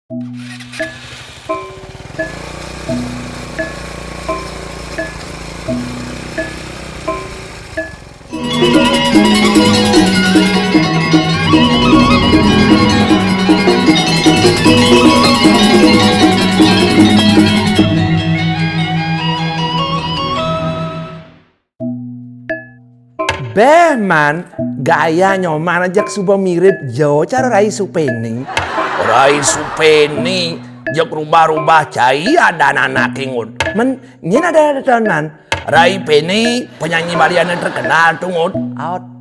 Beh man, gaya nyoman ajak subuh mirip jo cara Rai Supeni. Rai Supeni jek rubah-rubah cai ada anak ingut. Men, nyen ada tenan. Rai Peni penyanyi Balian yang terkenal tungut.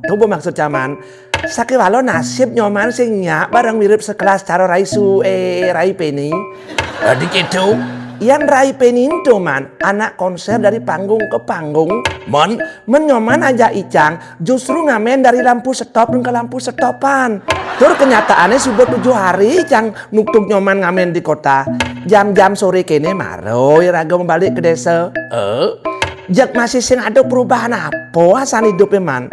Tuh maksud caman. Sakiwalo nasib nyoman sing nyak bareng mirip sekelas cara Rai Peni. Jadi gitu. Yang Rai Peni itu man, anak konser dari panggung ke panggung. Nyoman aja Icang justru ngamen dari lampu stop ke lampu stopan. Terus kenyataannya subuh 7 hari Icang nuktuk nyoman ngamen di kota. Jam-jam sore kene maroy raga balik ke desa. Jak masih sing ada perubahan apa asan hidupnya man.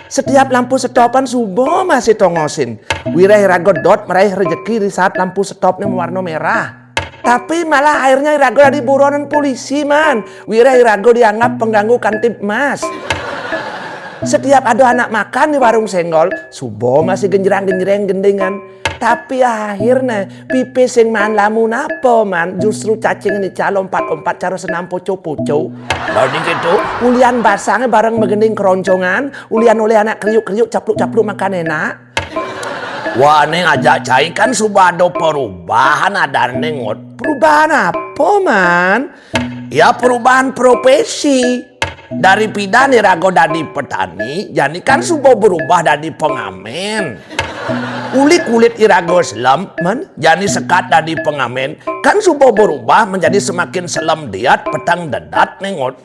Setiap lampu stopan subuh masih tongosin. Wirah raga dot meraih rezeki di saat lampu stopnya mewarna merah. Tapi malah akhirnya Irago dari buronan polisi man. Wirah Irago dianggap pengganggu Kantipmas. Setiap ada anak makan di warung senggol, subuh masih genjerang-genjereng gendengan. Tapi akhirnya pipi sing man lamun apa man, justru cacing ini lompat-lompat cara senam poco-poco. Jadi gitu. Ulian basangnya bareng megending keroncongan, ulian oleh anak kriuk-kriuk capluk-capluk makan enak. Wah, neng ajak cai kan sudah ada perubahan ada nengot. Perubahan apa man? Ya perubahan profesi. Dari pidan Irago dari petani, jadi kan subuh berubah dari pengamen. Kulit Irago selam, jadi sekat dari pengamen. Kan subuh berubah menjadi semakin selam diat petang dedat nengot.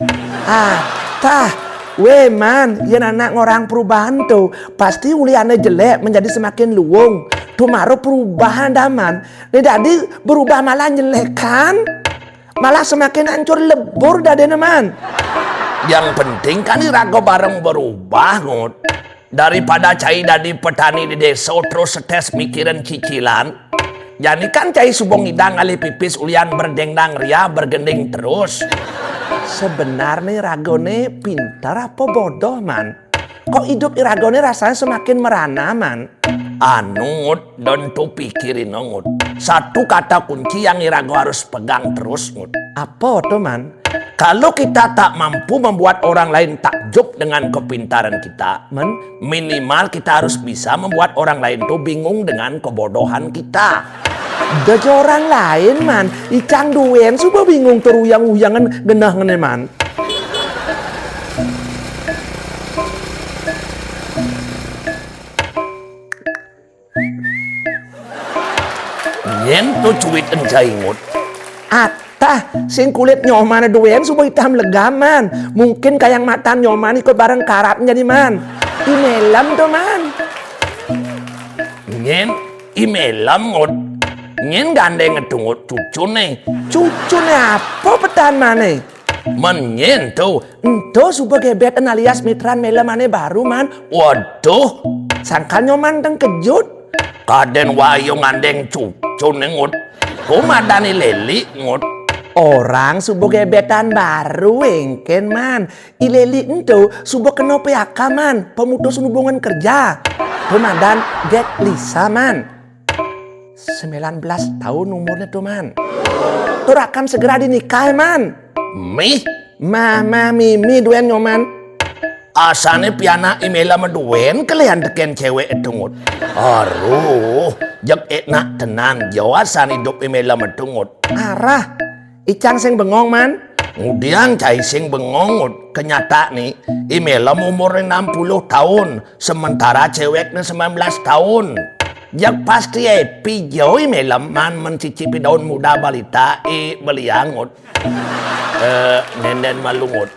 Weh man, yang anak ngorang perubahan tuh pasti uliannya jelek menjadi semakin luwung. Tuh maru perubahan daman. Jadi berubah malah jelek kan? Malah semakin hancur lebur dadena man. Yang penting kan Irago bareng berubah ngut. Daripada cai dari petani di desa terus setes mikirin cicilan. Jadi kan cai subong hidang ali pipis ulian berdendang ria bergending terus. Sebenarnya Iragone pintar apa bodoh man? Kok hidup Iragone rasanya semakin merana man? Ngut, dan tuh pikirin ngut. Satu kata kunci yang Irago harus pegang terus ngut. Apa tuh man? Kalau kita tak mampu membuat orang lain takjub dengan kepintaran kita, minimal kita harus bisa membuat orang lain tuh bingung dengan kebodohan kita. Dari orang lain man, Icang duen sudah bingung teruyang-uyangan genah ngene man. Yen tuh cuit enjaingut. Sing kulit nyoman duen sudah hitam legaman. Mungkin kayak mata nyoman ikut bareng karap jadi man. Imelam tuh man. Yen imelam ngut. Nyen gandeng ngetungut cucune. Cucune apa petan mana? Menyen tuh. Itu subuh gebetan alias mitran melam mana baru man. Waduh. Sangkal nyoman teng kejut. Kaden wayo ngandeng cucune ngut. Kumadani leli ngut. Orang subuh gebetan baru engken man. Ileli itu subuh kena PHK man. Pemutus hubungan kerja. Pemandan get Lisa man. 19 tahun umurnya tuh man. Tuh akan segera dinikah man. Mimi duen nyoman. Asane piana imela meduen kalian teken cewek etungut. Aruh, jek enak tenan jawasan hidup imela metungut. Arah, Icang sing bengong man. Kemudian cai sing bengong kenyata nih imela umurnya 60 tahun sementara ceweknya 19 tahun. Jak pasti pijo imela man mencicipi daun muda balita beliangut. Nenden malungut.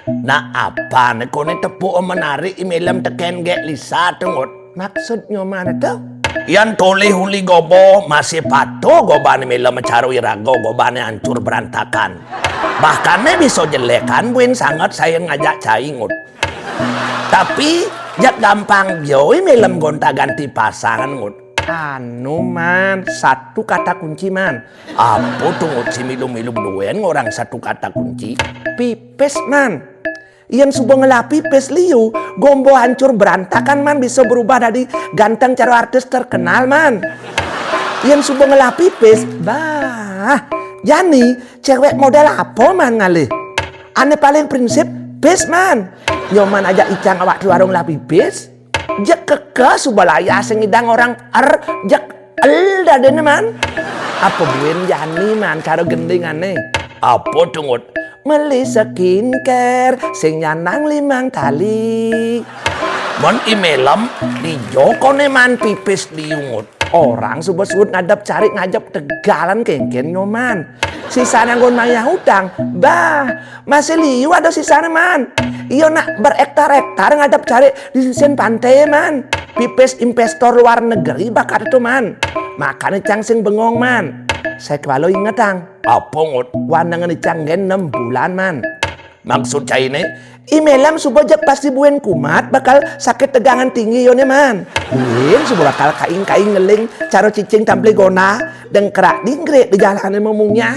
Nah apa nih kone tepuk menarik imelam teken gek Lisa tungut. Maksudnya mana tuh? Yang toleh huli gobo masih patuh goban imelam mencari Irago gobannya hancur berantakan. Bahkan bisa jelekan buin sangat saya ngajak caingut. Tapi jak gampang jo imelam gonta ganti pasangan ngut. Anu man, satu kata kunci man. Apa tuh ngut si milum-milum duen orang satu kata kunci? Pipes man. Yang subuh ngelap pipes liu, gombo hancur berantakan man, bisa berubah dari ganteng cara artis terkenal man. Yang subuh ngelap pipes, bah, Jani cewek model apa man ngalih? Ane paling prinsip pes man. Nyoman aja icang awak di warung lap pipes. Jak keke subalaya sengidang orang jak dadene man. Apa buen Jani man cara gendingane? Apa tuh ngut? Meli skincare sing nyanang 5 tali. Mon imelem di jokone man pipis liungut. Orang sebut-sebut ngadap cari ngajak tegalan kengken nyoman. Sisa nanggon maya hutang. Bah, masih liu ada sisanya man. Iyo nak berektar-ektar ngadap cari di sisi pantai man. Pipis investor luar negeri bakal itu man. Makanya cangsing bengong man. Saya kalau inget tang. Apa ngut? Wandangan dicanggen 6 bulan man. Maksud cai ini? Imelam subojak pasti buen kumat bakal sakit tegangan tinggi yone man. Buen subuh bakal kaing-kaing ngeling caro cicing tampil gona dan kerak dinggret di jalan memungnya.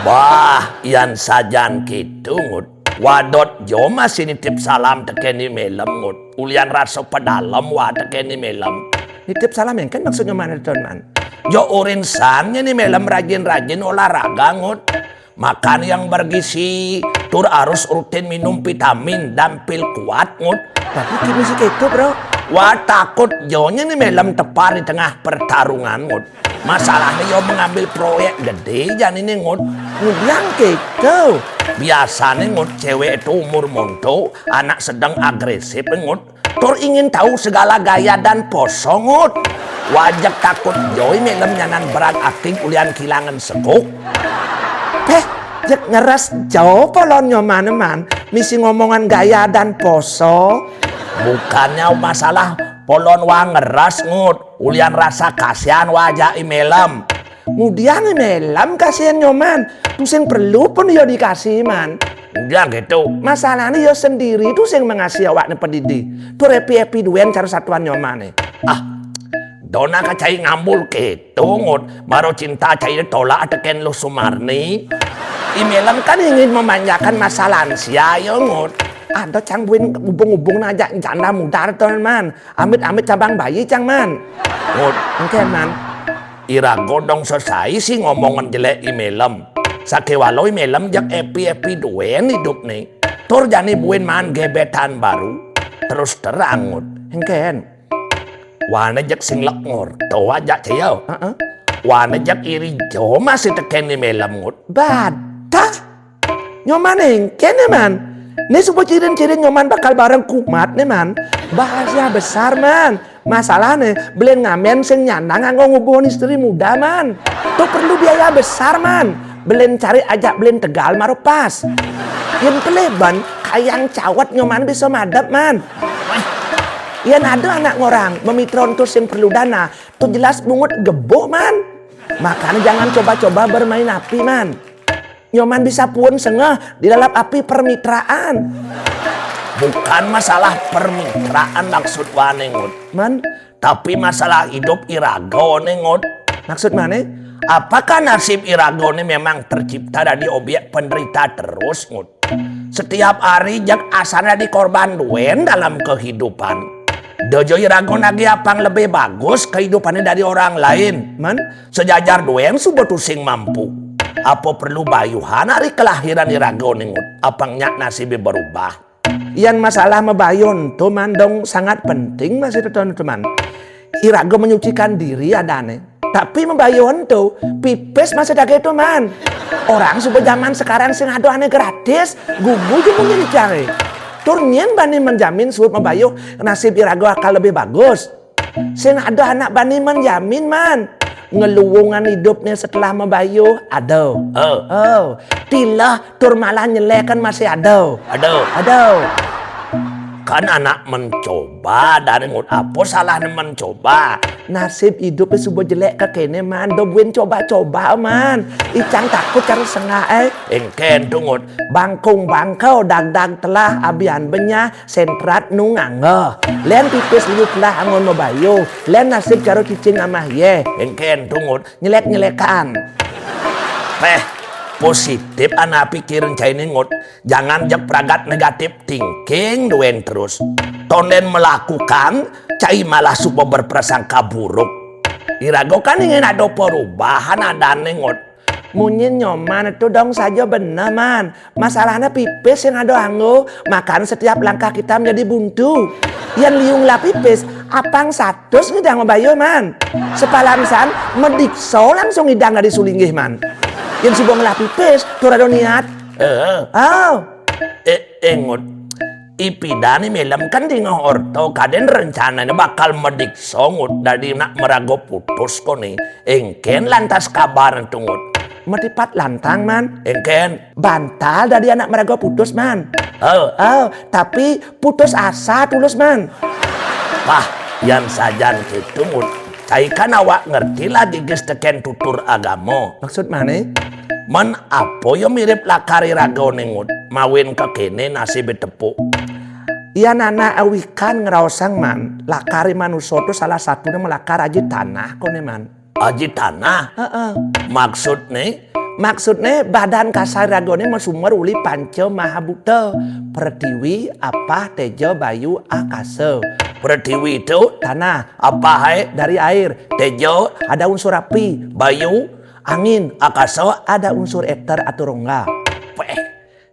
Wah, yan sajan gitu ngut. Wadot jo masih nitip salam tekeni melem ngut. Ulian rasa pedalem wa tekeni melem. Nitip salam yang kan maksudnya mana ton man? Jo urinsannya nih melem rajin-rajin olahraga ngut. Makan yang bergizi, tur harus rutin minum vitamin dan pil kuat ngut. Tapi kimi sih gitu bro. Wah takut jonya nih melem tepar di tengah pertarungan ngut. Masalahnya yo mengambil proyek gede jan ini ngut. Ngubilang gitu. Biasanya ngut cewek itu umur monto, anak sedang agresif ngut. Tur ingin tahu segala gaya dan poso ngut. Wajak takut joy melem nyanan berat akting ulian kilangan sekuk. Jak ngeras jauh polonnya mana man. Misi ngomongan gaya dan poso. Bukannya masalah polon wa ngeras ngut. Ulian rasa kasihan wajah imelem. Kemudian imelam kasihan nyoman. Tuh sing perlu pun yo dikasih man. Udah gitu. Masalahnya yo sendiri tuh sing mengasih awak pedidi. Tuh repi-epi duen cara satuan nyoman. Dona ka cai ngambul gitu ngut. Maro cinta cai tolak teken lu Sumarni. Imelam kan ingin memanjakan masa lansia yo ngut. Ada cang buin hubung-hubung aja janda muda teman. Amit-amit cabang bayi cang man. Ngut. Oke man. Ira godong selesai sih ngomongan jelek imelem. Sakewalau imelem jak epi-epi duen hidup nih. Tur jani buin man gebetan baru. Terus terang ngut. Engken. Wana jak sing lekngur. Tahu aja ciao. Wana jak iri jo masih teken imelem ngut. Badah. Nyoman engken ya man. Ini sebuah cirin-cirin nyoman bakal bareng kumat nih man. Bahasa besar man. Masalahnya belen ngamen sing nyanang nganggo ngubungin istri muda man. Tuh perlu biaya besar man. Belen cari ajak belen tegal maro pas. Yang keleban kayang cawat nyoman bisa madap man. Yang ada anak ngorang memitron tuh sing perlu dana. Tuh jelas bungut geboh man. Makanya jangan coba-coba bermain api man. Nyoman bisa pun sengeh di dalam api permitraan. Bukan masalah permitraan maksud wane ngut. Man, Tapi masalah hidup Irago nih ngut. maksud mana? Apakah nasib Irago ini memang tercipta dari objek penderita terus ngut? Setiap hari jak asana di korban duen dalam kehidupan. Dojo Irago lagi apang lebih bagus kehidupannya dari orang lain. Man, Sejajar duen subuh tusing mampu. Apa perlu bayuhan hari kelahiran Irago nih ngut? Apangnya nasibnya berubah. yang masalah mebayun tuh man dong sangat penting masih teman-teman. Irago menyucikan diri adane. Tapi membayun tuh pipes masih ada gitu man. Orang subuh zaman sekarang sing ado aneh gratis. Gugu juga punya dicari. Turnien bani menjamin subuh membayuh nasib Irago akan lebih bagus. Sing ada anak bani menjamin man. Ngeluwungan hidupnya setelah membayuh ada. Tilah tur malah nyelekan masih ada. Aduh. Aduh. Kan anak mencoba dari ngut apa salahnya mencoba. Nasib hidup sebuah jelek ke kene man, do buen coba-coba man. Icang takut karo sengah Engken tungut. Bangkung bangkau dag-dag telah abian benya sentrat nu ngangge. Len pipis liu telah angon mabayo. Len nasib karo cicing amah ye. Engken tungut. Nyelek-nyelekan. Positif anak pikirin cai ningut. Jangan jak pragat negatif thinking duen terus. Tonden melakukan cai malah supo berprasangka buruk. Irago kan ingin ada perubahan ada ningut. Munyin nyoman itu dong saja bener man. Masalahnya pipis yang ada anggo. Makan setiap langkah kita menjadi buntu. Yang liung lah pipis. Apang satus ngidang mabayo man. Sepalamsan medikso langsung ngidang dari sulinggih man. Yang subong lah pipis. Turado niat. Engut. Ipidani melam kan di ngorto kaden rencananya bakal medikso ngut dari nak merago putus ko nih. Engken lantas kabar tungut. Metipat lantang man. Engken Bantal dari anak merago putus man. Tapi putus asa tulus man. Wah, yang sajan gitu ngut. Cai kan awak ngerti lagi geus teken tutur agama. Maksud mana? Man apa yo mirip lakari rago nengut. Mawin ke kene nasi betepuk. Iya nana awikan ngeraosang man. Lakari manusia itu salah satunya melakar aji tanah kone man. Aji tanah? Maksudnya badan kasar ragone masumur uli panca mahabuta. Pertiwi apa tejo bayu akase. Pertiwi itu Tanah apa hai? dari air. Tejo, Ada unsur api. bayu, Angin. akaso, Ada unsur eter atau rongga.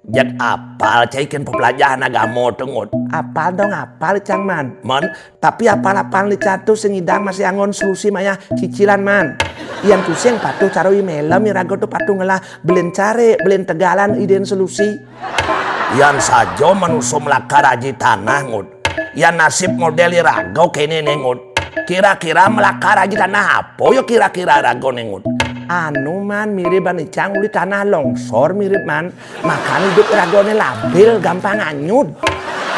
jak apal caikin pelajaran agama tungut. Apal dong apal cang man. Man, Tapi apal-apal licatu sengidang masih angon solusi maya cicilan man. Yang kuseng patuh caro imelem irago tu patuh ngelah belen care, belen tegalan iden solusi. yang sajo manusia melakar aji tanah ngut. Yang nasib model rago kene nengut. Kira-kira melakar aji tanah apa yo kira-kira rago nengut. Anu man mirip banicang uli tanah longsor mirip man. Makan hidup ragone labil gampang anyut.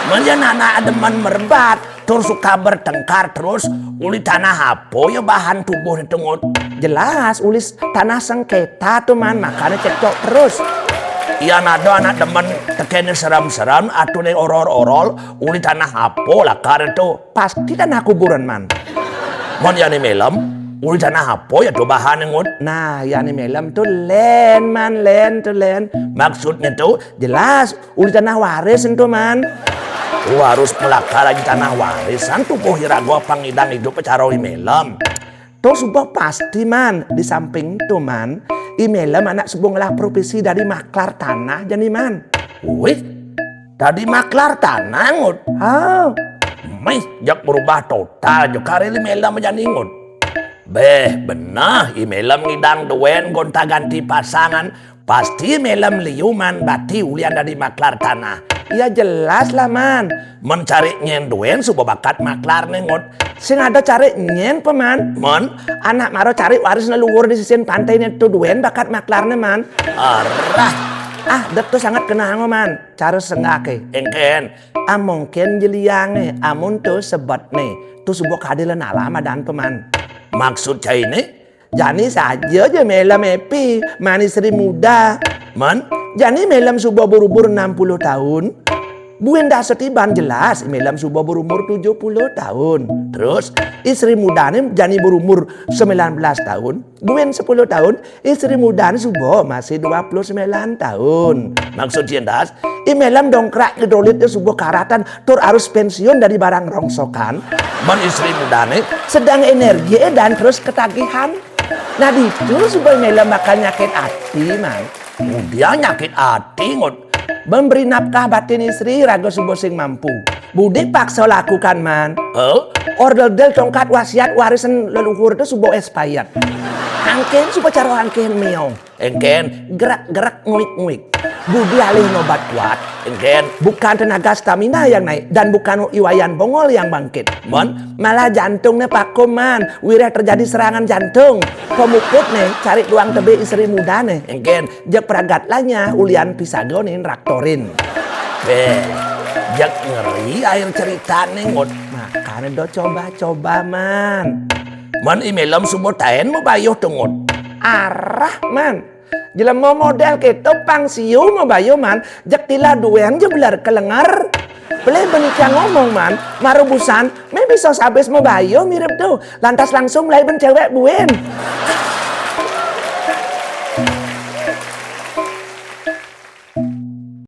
Menjan anak ademan merbat, terus suka bertengkar terus. Uli tanah apa ya bahan tubuh ditungut. Jelas ulis tanah sengketa tuh man. Makanya cekcok terus. Iya nado anak demen tekene seram-seram atau ne orol-orol. Uli tanah apa lakar itu. Pasti tanah kuburan man. Mon yani melem, uli tanah apa ya tuh bahan nengut. Nah yani melem tuh len man. Len tuh len. Maksudnya tuh Jelas uli tanah waris itu man. harus melakar lagi tanah warisan tubuh hirago pangidang hidup caro melem. Tuh sebuah pasti man. Di samping itu man. Imelem anak sebuah ngelah profesi dari maklar tanah jadi man. Wih, tadi maklar tanah ngut. Jak berubah total jo kareli melem menjadi ngut. Benah imelem ngidang duen gonta ganti pasangan. Pasti melem liuman bati ulian dari maklar tanah. Ya jelas lah man. Mencari nyen duen subuh bakat maklar nengut. Sing ada cari nyen peman. Mon, Anak maro cari waris leluhur di sisi pantai itu duen bakat maklarnya man. arah Itu sangat kenang man. Cara senggake. engken. Mungkin jeliange. Amun tuh sebut nih. Tuh sebuah keadilan alam dan peman. Maksud cai ini, Jani saja aja melam epi. Manis Sri muda. man, Jani melam subuh berumur 60 tahun. Buen dah setiban jelas. Melam subuh berumur 70 tahun. terus Istri muda ni jani berumur 19 tahun. Buen 10 tahun. Istri muda ni subuh masih 29 tahun. maksud jendas, Imelam dongkrak gedolitnya sebuah karatan. Tur harus pensiun dari barang rongsokan. man istri muda nih, Sedang energi dan terus ketagihan. Nah itu sebuah imelam bakal nyakit hati man. dia nyakit hati ngut. Memberi nafkah batin istri raga sebuah sing mampu. Budi paksa lakukan man. Ordel tongkat wasiat warisan leluhur itu sebuah expired. Angken supaya cara angken meong. Engken, Gerak-gerak nguik-nguik. Budi alih nobat kuat. engken, Bukan tenaga stamina yang naik. Dan bukan iwayan bongol yang bangkit. man, Malah jantungnya pakum man. Wirah terjadi serangan jantung. Pemukut nih cari doang tebe istri muda nih. engken, Jek peragat lahnya ulian pisagonin raktorin. Jak ngeri air cerita nengot. Makanya do coba-coba man. Man imelem subo taen mo bayo tengot. Arah man. Jela mau model keto pangsiu mau bayo man. Jak tila duen je belar kelengar. Boleh benika ngomong man. Marubusan. Me bisa sabes mau bayo mirip tuh. Lantas langsung mulai ben cewek buen.